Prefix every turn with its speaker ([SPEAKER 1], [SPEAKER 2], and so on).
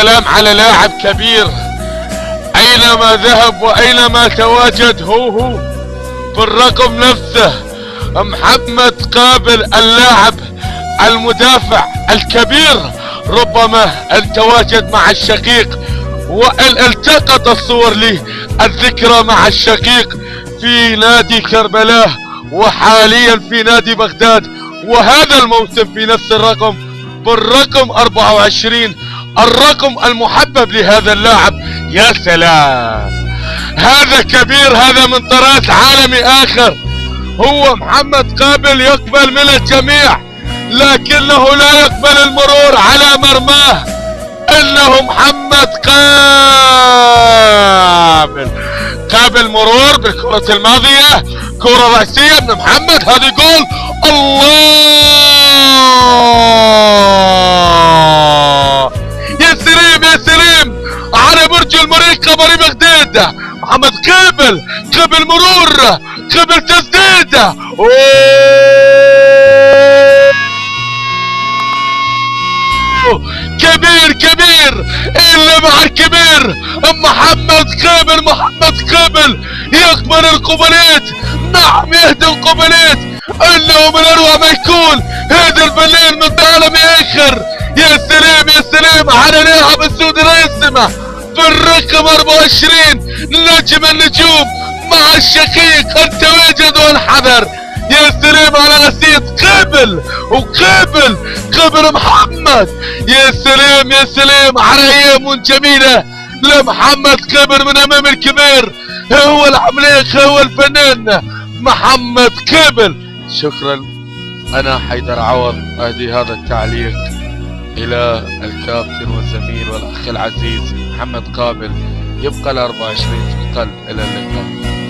[SPEAKER 1] سلام على لاعب كبير اينما ذهب واينما تواجد هو بالرقم نفسه. محمد قابل اللاعب المدافع الكبير ربما تواجد مع الشقيق وان التقط الصور لي الذكرى مع الشقيق في نادي كربلاء وحاليا في نادي بغداد، وهذا الموسم في نفس الرقم بالرقم 24 الرقم المحبب لهذا اللاعب. يا سلام، هذا كبير، هذا من طراز عالمي اخر. هو محمد قابل يقبل من الجميع لكنه لا يقبل المرور على مرماه. انه محمد قابل مرور بالكرة الماضية، كرة رأسية من محمد، هذه جول. الله يا سليم يا سليم على برج المريخ خبري بغداد. محمد قبل مرور، قبل تسديده. كبير اللي مع الكبير محمد قابل يقبل القبلات. نعم يهدي القبلات، انه من اروع ما يكون هذا الفنان من عالم اخر. يا سلام على لاعب السعودي الاسمه في الرقم 24 نجم النجوم مع الشقيق التواجد والحذر. يا سلام على غسيل قبل محمد. يا سلام على ايام جميله لمحمد قبل من امام الكبير. هو العملاق، هو الفنان محمد قبل. شكرا. انا حيدر عوض اهدي هذا التعليق الى الكابتن والزميل والاخ العزيز محمد قابل. يبقى ال 24 في القلب. الى اللقاء.